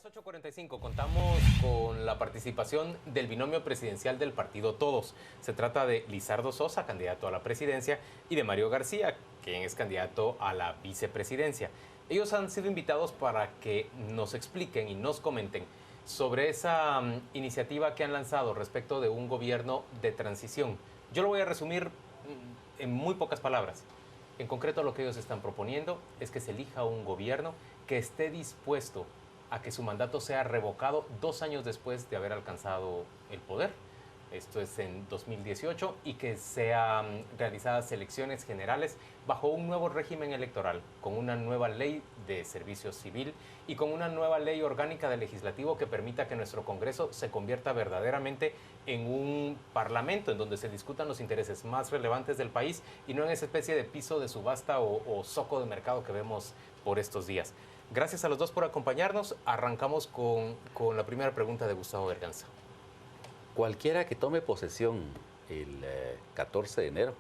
las 8:45 contamos con la participación del binomio presidencial del partido Todos. Se trata de Lizardo Sosa, candidato a la presidencia, y de Mario García, quien es candidato a la vicepresidencia. Ellos han sido invitados para que nos expliquen y nos comenten sobre esa iniciativa que han lanzado respecto de un gobierno de transición. Yo lo voy a resumir en muy pocas palabras. En concreto, lo que ellos están proponiendo es que se elija un gobierno que esté dispuesto a que su mandato sea revocado 2 años después de haber alcanzado el poder. Esto es en 2018, y que sean realizadas elecciones generales bajo un nuevo régimen electoral, con una nueva ley de servicio civil y con una nueva ley orgánica del legislativo que permita que nuestro Congreso se convierta verdaderamente en un parlamento en donde se discutan los intereses más relevantes del país y no en esa especie de piso de subasta o zoco de mercado que vemos por estos días. Gracias a los dos por acompañarnos. Arrancamos con la primera pregunta de Gustavo Berganza. Cualquiera que tome posesión el 14 de enero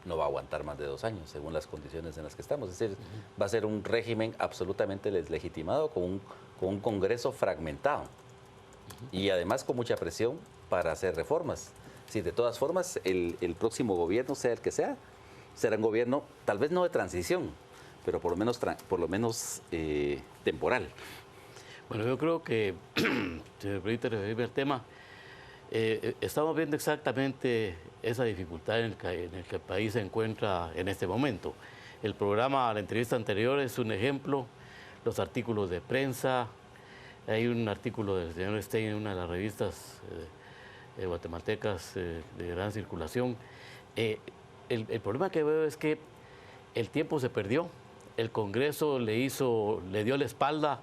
no va a aguantar más de 2 años, según las condiciones en las que estamos. Es decir, va a ser un régimen absolutamente deslegitimado, con un Congreso fragmentado y además con mucha presión para hacer reformas. Sí, de todas formas, el próximo gobierno, sea el que sea, será un gobierno tal vez no de transición, pero por lo menos temporal. Bueno, yo creo que, si me permite referirme al tema, estamos viendo exactamente esa dificultad en el que el país se encuentra en este momento. El programa, la entrevista anterior es un ejemplo, los artículos de prensa, hay un artículo del señor Stein en una de las revistas guatemaltecas de gran circulación. El problema que veo es que el tiempo se perdió, el Congreso le dio la espalda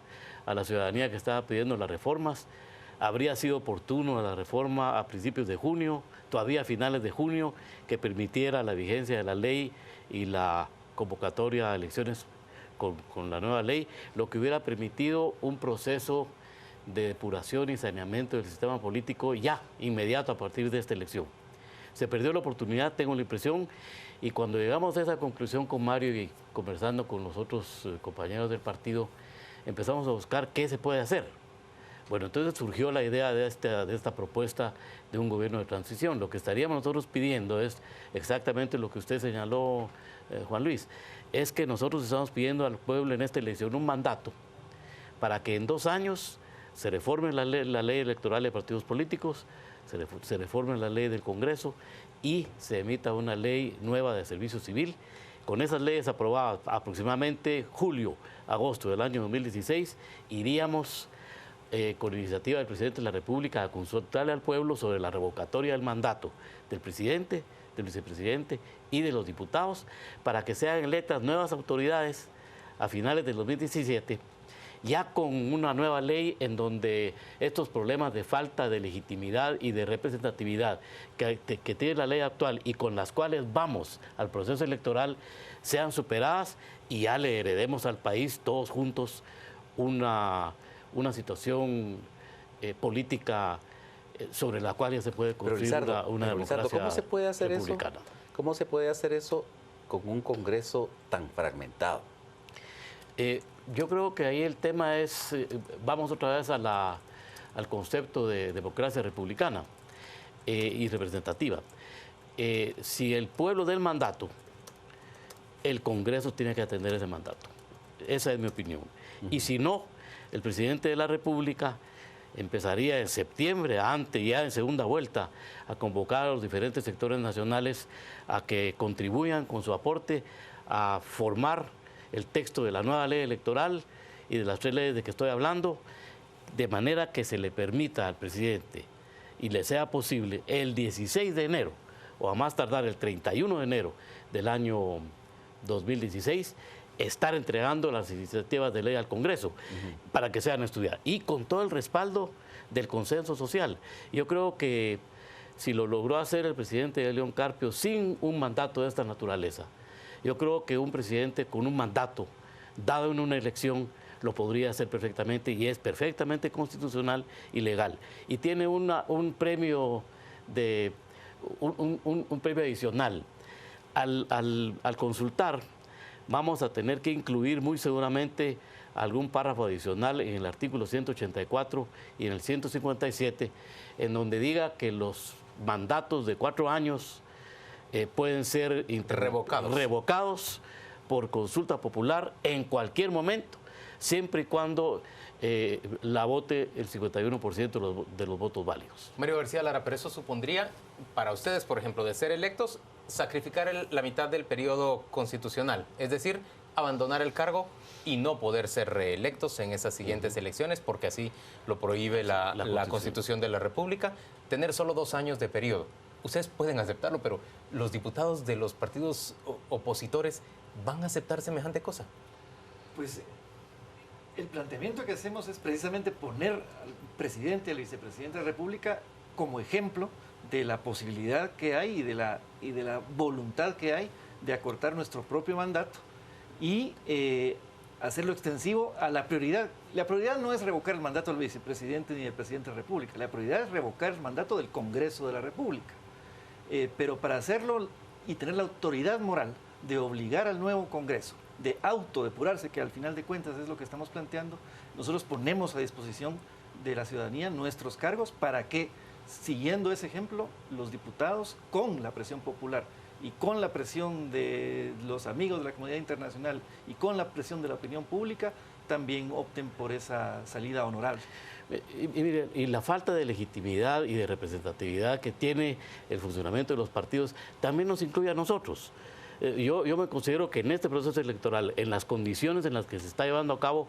a la ciudadanía que estaba pidiendo las reformas. Habría sido oportuno la reforma a principios de junio, todavía a finales de junio, que permitiera la vigencia de la ley y la convocatoria a elecciones con la nueva ley, lo que hubiera permitido un proceso de depuración y saneamiento del sistema político ya, inmediato a partir de esta elección. Se perdió la oportunidad, tengo la impresión, y cuando llegamos a esa conclusión con Mario y conversando con los otros compañeros del partido, empezamos a buscar qué se puede hacer. Bueno, entonces surgió la idea de esta propuesta de un gobierno de transición. Lo que estaríamos nosotros pidiendo es exactamente lo que usted señaló, Juan Luis, es que nosotros estamos pidiendo al pueblo en esta elección un mandato para que en 2 años se reforme la ley electoral de partidos políticos, se reforme la ley del Congreso y se emita una ley nueva de servicio civil. Con esas leyes aprobadas aproximadamente julio, agosto del año 2016, iríamos con iniciativa del presidente de la República a consultarle al pueblo sobre la revocatoria del mandato del presidente, del vicepresidente y de los diputados, para que sean electas nuevas autoridades a finales del 2017, ya con una nueva ley en donde estos problemas de falta de legitimidad y de representatividad que tiene la ley actual y con las cuales vamos al proceso electoral sean superadas y ya le heredemos al país todos juntos una situación política sobre la cual ya se puede construir una democracia ¿cómo se puede hacer republicana? Eso? ¿Cómo se puede hacer eso con un Congreso tan fragmentado? Yo creo que ahí el tema es, vamos otra vez al concepto de democracia republicana y representativa. Si el pueblo da el mandato, el Congreso tiene que atender ese mandato. Esa es mi opinión. Y si no, el presidente de la República empezaría en septiembre, ya en segunda vuelta, a convocar a los diferentes sectores nacionales a que contribuyan con su aporte a formar el texto de la nueva ley electoral y de las 3 leyes de que estoy hablando, de manera que se le permita al presidente y le sea posible el 16 de enero o a más tardar el 31 de enero del año 2016, estar entregando las iniciativas de ley al Congreso para que sean estudiadas y con todo el respaldo del consenso social. Yo creo que si lo logró hacer el presidente León Carpio sin un mandato de esta naturaleza, yo creo que un presidente con un mandato dado en una elección lo podría hacer perfectamente y es perfectamente constitucional y legal. Y tiene un premio un premio adicional al consultar vamos a tener que incluir muy seguramente algún párrafo adicional en el artículo 184 y en el 157, en donde diga que los mandatos de 4 años pueden ser revocados por consulta popular en cualquier momento, siempre y cuando la vote el 51% de los votos válidos. Mario García Lara, pero eso supondría, para ustedes, por ejemplo, de ser electos, sacrificar la mitad del periodo constitucional, es decir, abandonar el cargo y no poder ser reelectos en esas siguientes elecciones, porque así lo prohíbe la Constitución de la República, tener solo 2 años de periodo. Ustedes pueden aceptarlo, pero los diputados de los partidos opositores van a aceptar semejante cosa. Pues el planteamiento que hacemos es precisamente poner al presidente y al vicepresidente de la República como ejemplo de la posibilidad que hay y de la voluntad que hay de acortar nuestro propio mandato y hacerlo extensivo a la prioridad. La prioridad no es revocar el mandato del vicepresidente ni del presidente de la República, la prioridad es revocar el mandato del Congreso de la República. Pero para hacerlo y tener la autoridad moral de obligar al nuevo Congreso, de autodepurarse, que al final de cuentas es lo que estamos planteando, nosotros ponemos a disposición de la ciudadanía nuestros cargos para que, siguiendo ese ejemplo, los diputados, con la presión popular y con la presión de los amigos de la comunidad internacional y con la presión de la opinión pública, también opten por esa salida honorable. Y la falta de legitimidad y de representatividad que tiene el funcionamiento de los partidos también nos incluye a nosotros. Yo me considero que en este proceso electoral, en las condiciones en las que se está llevando a cabo,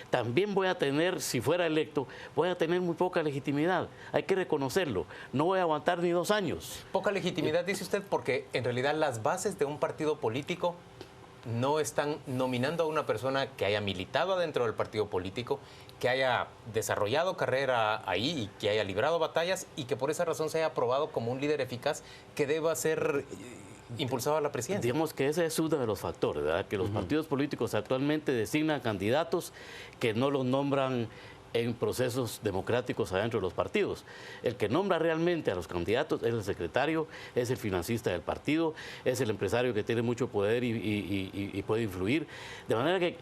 también voy a tener, si fuera electo, voy a tener muy poca legitimidad. Hay que reconocerlo. No voy a aguantar ni 2 años. Poca legitimidad, dice usted, porque en realidad las bases de un partido político no están nominando a una persona que haya militado adentro del partido político, que haya desarrollado carrera ahí y que haya librado batallas y que por esa razón se haya aprobado como un líder eficaz que deba ser impulsado a la presidencia. Digamos que ese es uno de los factores, ¿verdad? Que los partidos políticos actualmente designan candidatos que no los nombran en procesos democráticos adentro de los partidos. El que nombra realmente a los candidatos es el secretario, es el financista del partido, es el empresario que tiene mucho poder y puede influir. De manera que,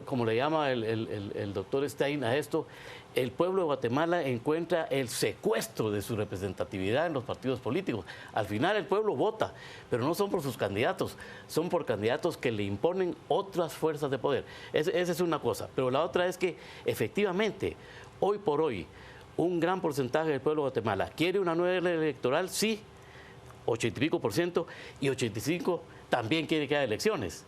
como le llama el doctor Stein a esto, el pueblo de Guatemala encuentra el secuestro de su representatividad en los partidos políticos. Al final el pueblo vota, pero no son por sus candidatos, son por candidatos que le imponen otras fuerzas de poder. Esa es una cosa. Pero la otra es que, efectivamente, hoy por hoy, un gran porcentaje del pueblo de Guatemala quiere una nueva ley electoral, sí, 80 y pico %, y 85% también quiere que haya elecciones.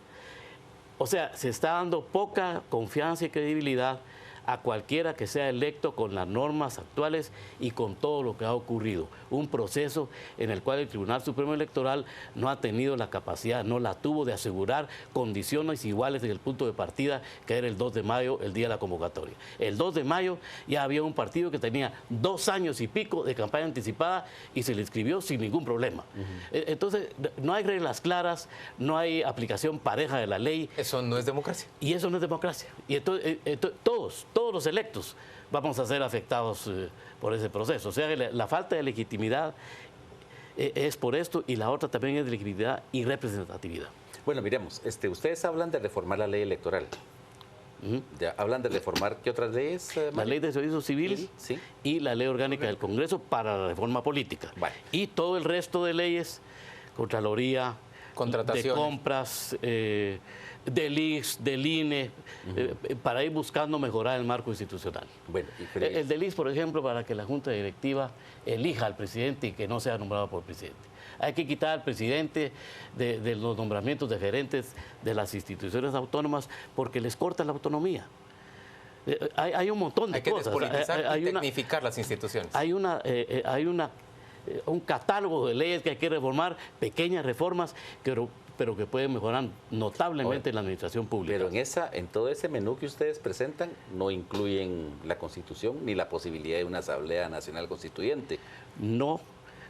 O sea, se está dando poca confianza y credibilidad a cualquiera que sea electo con las normas actuales y con todo lo que ha ocurrido. Un proceso en el cual el Tribunal Supremo Electoral no ha tenido la capacidad, no la tuvo de asegurar condiciones iguales en el punto de partida, que era el 2 de mayo, el día de la convocatoria. El 2 de mayo ya había un partido que tenía 2 años y pico de campaña anticipada y se le inscribió sin ningún problema. Entonces, no hay reglas claras, no hay aplicación pareja de la ley. Eso no es democracia. Y eso no es democracia. Y entonces, todos los electos vamos a ser afectados por ese proceso. O sea, la falta de legitimidad es por esto, y la otra también es de legitimidad y representatividad. Bueno, miremos, ustedes hablan de reformar la ley electoral. Hablan de reformar, ¿qué otras leyes? La ley de servicio civil, ¿sí? Y la ley orgánica del Congreso para la reforma política. Vale. Y todo el resto de leyes, Contraloría, de compras, del IX, del INE, para ir buscando mejorar el marco institucional. Bueno, el del IX, por ejemplo, para que la Junta Directiva elija al presidente y que no sea nombrado por el presidente. Hay que quitar al presidente de los nombramientos de gerentes de las instituciones autónomas porque les corta la autonomía. Hay un montón de cosas. Hay que despolitizar y tecnificar las instituciones. Hay un catálogo de leyes que hay que reformar, pequeñas reformas, pero que pueden mejorar notablemente la administración pública. Pero en todo ese menú que ustedes presentan no incluyen la Constitución ni la posibilidad de una Asamblea Nacional Constituyente. No,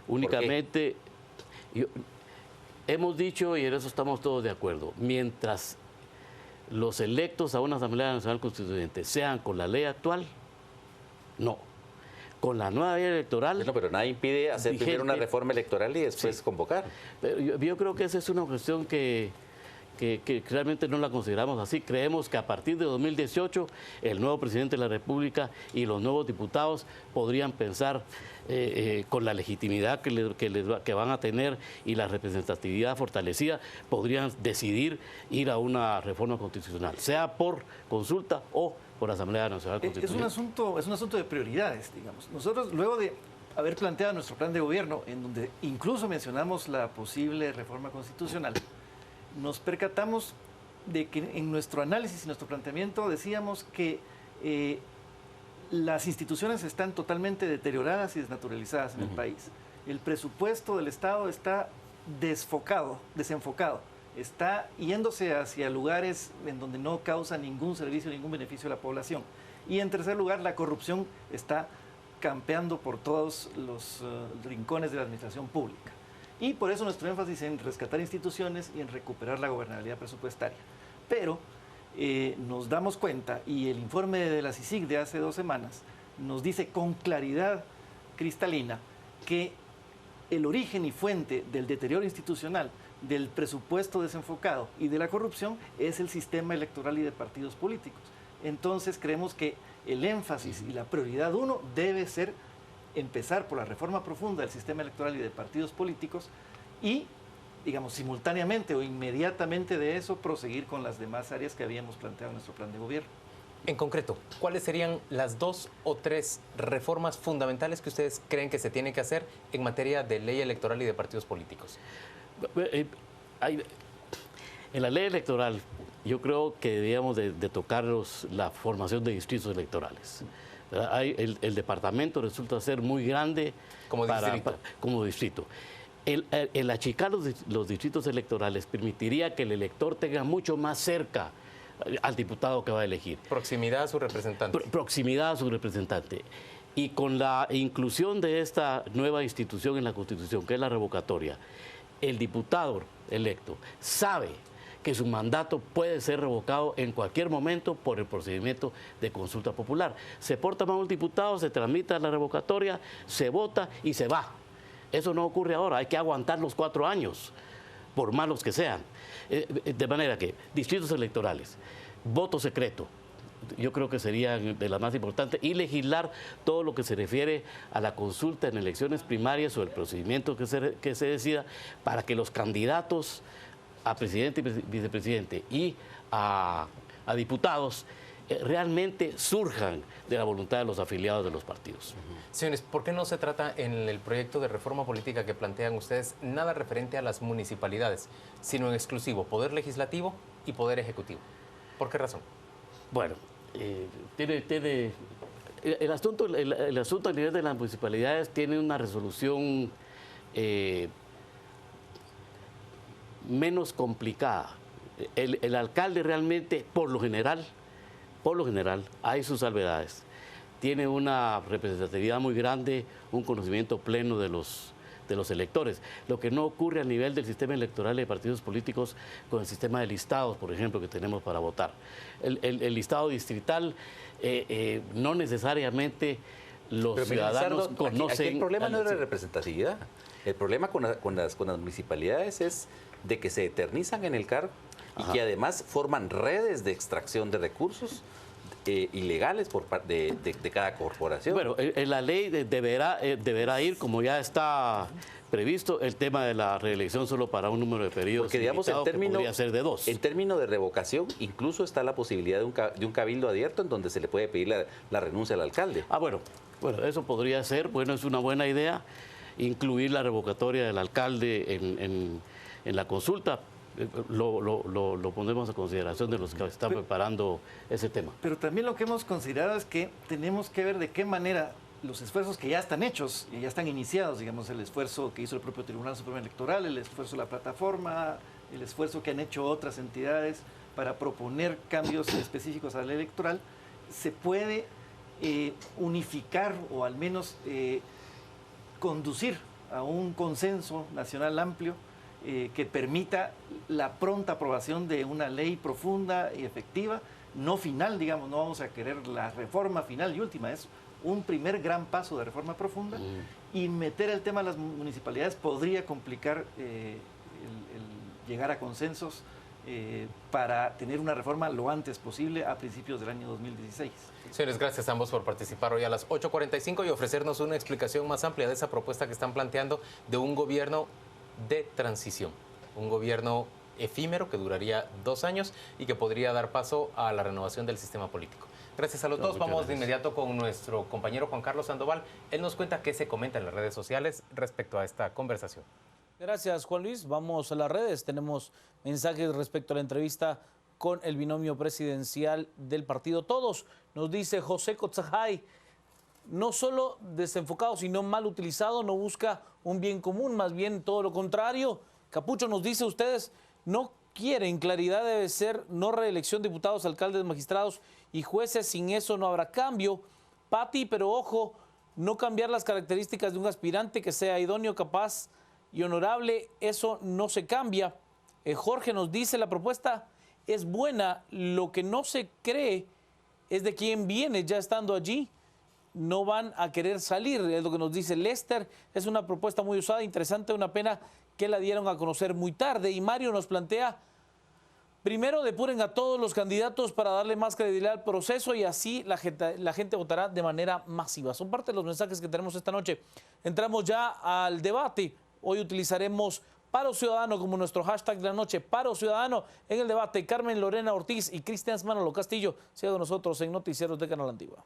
únicamente hemos dicho, y en eso estamos todos de acuerdo, mientras los electos a una Asamblea Nacional Constituyente sean con la ley actual, no. Con la nueva ley electoral... Bueno, pero nada impide hacer primero una reforma electoral y después convocar. Pero yo creo que esa es una cuestión que que realmente no la consideramos así. Creemos que a partir de 2018 el nuevo presidente de la República y los nuevos diputados podrían pensar con la legitimidad que van a tener y la representatividad fortalecida, podrían decidir ir a una reforma constitucional, sea por consulta o por Asamblea Nacional Constitucional. Es un asunto de prioridades, digamos. Nosotros, luego de haber planteado nuestro plan de gobierno, en donde incluso mencionamos la posible reforma constitucional, nos percatamos de que en nuestro análisis y nuestro planteamiento decíamos que las instituciones están totalmente deterioradas y desnaturalizadas en el país. El presupuesto del Estado está desenfocado, está yéndose hacia lugares en donde no causa ningún servicio, ningún beneficio a la población. Y en tercer lugar, la corrupción está campeando por todos los rincones de la administración pública. Y por eso nuestro énfasis en rescatar instituciones y en recuperar la gobernabilidad presupuestaria. Pero nos damos cuenta, y el informe de la CICIG de hace 2 semanas nos dice con claridad cristalina que el origen y fuente del deterioro institucional, del presupuesto desenfocado y de la corrupción es el sistema electoral y de partidos políticos. Entonces creemos que el énfasis y la prioridad 1 debe ser empezar por la reforma profunda del sistema electoral y de partidos políticos y, digamos, simultáneamente o inmediatamente de eso proseguir con las demás áreas que habíamos planteado en nuestro plan de gobierno. En concreto, ¿cuáles serían las 2 o 3 reformas fundamentales que ustedes creen que se tienen que hacer en materia de ley electoral y de partidos políticos? En la ley electoral yo creo que debíamos de tocar la formación de distritos electorales. El departamento resulta ser muy grande como distrito. El achicar los distritos electorales permitiría que el elector tenga mucho más cerca al diputado que va a elegir. Proximidad a su representante. Proximidad a su representante. Y con la inclusión de esta nueva institución en la Constitución, que es la revocatoria, el diputado electo sabe que su mandato puede ser revocado en cualquier momento por el procedimiento de consulta popular. Se porta mal un diputado, se tramita la revocatoria, se vota y se va. Eso no ocurre ahora, hay que aguantar los 4 años, por malos que sean. De manera que, distritos electorales, voto secreto, yo creo que serían de las más importantes, y legislar todo lo que se refiere a la consulta en elecciones primarias o el procedimiento que se decida para que los candidatos a presidente y vicepresidente y a diputados realmente surjan de la voluntad de los afiliados de los partidos. Señores, ¿por qué no se trata en el proyecto de reforma política que plantean ustedes nada referente a las municipalidades, sino en exclusivo poder legislativo y poder ejecutivo? ¿Por qué razón? Bueno, el asunto a nivel de las municipalidades tiene una resolución menos complicada. El alcalde realmente, por lo general, hay sus salvedades. Tiene una representatividad muy grande, un conocimiento pleno de los electores. Lo que no ocurre a nivel del sistema electoral de partidos políticos con el sistema de listados, por ejemplo, que tenemos para votar. El listado distrital, no necesariamente los ciudadanos conocen... Aquí el problema no es la representatividad. El problema con las municipalidades es de que se eternizan en el cargo y que además forman redes de extracción de recursos ilegales por parte de cada corporación. Bueno, en la ley deberá ir, como ya está previsto, el tema de la reelección solo para un número de periodos. Porque, digamos, que podría ser de 2. En términos de revocación, incluso está la posibilidad de un cabildo abierto en donde se le puede pedir la renuncia al alcalde. Bueno, eso podría ser, es una buena idea, incluir la revocatoria del alcalde en la consulta. Lo pondremos a consideración de los que están preparando ese tema. Pero también lo que hemos considerado es que tenemos que ver de qué manera los esfuerzos que ya están hechos y ya están iniciados, digamos, el esfuerzo que hizo el propio Tribunal Supremo Electoral, el esfuerzo de la plataforma, el esfuerzo que han hecho otras entidades para proponer cambios específicos a la ley electoral, se puede unificar o al menos conducir a un consenso nacional amplio que permita la pronta aprobación de una ley profunda y efectiva, no final, digamos, no vamos a querer la reforma final y última, es un primer gran paso de reforma profunda y meter el tema de las municipalidades podría complicar el llegar a consensos para tener una reforma lo antes posible a principios del año 2016. Señores, gracias a ambos por participar hoy a las 8:45 y ofrecernos una explicación más amplia de esa propuesta que están planteando de un gobierno de transición, un gobierno efímero que duraría 2 años y que podría dar paso a la renovación del sistema político. Gracias a los dos. Vamos de inmediato con nuestro compañero Juan Carlos Sandoval. Él nos cuenta qué se comenta en las redes sociales respecto a esta conversación. Gracias, Juan Luis. Vamos a las redes. Tenemos mensajes respecto a la entrevista con el binomio presidencial del partido Todos. Nos dice José Cotzajay, no solo desenfocado, sino mal utilizado, no busca un bien común, más bien todo lo contrario. Capucho nos dice, ustedes no quieren claridad, debe ser no reelección de diputados, alcaldes, magistrados y jueces, sin eso no habrá cambio. Pati, pero ojo, no cambiar las características de un aspirante que sea idóneo, capaz y honorable, eso no se cambia. Jorge nos dice, la propuesta es buena, lo que no se cree es de quién viene ya estando allí, no van a querer salir, es lo que nos dice Lester. Es una propuesta muy usada, interesante, una pena que la dieron a conocer muy tarde. Y Mario nos plantea, primero depuren a todos los candidatos para darle más credibilidad al proceso y así la gente votará de manera masiva. Son parte de los mensajes que tenemos esta noche. Entramos ya al debate. Hoy utilizaremos Paro Ciudadano como nuestro hashtag de la noche. Paro Ciudadano en el debate. Carmen Lorena Ortiz y Cristian Manolo Castillo. Sigan con nosotros en Noticieros de Canal Antigua.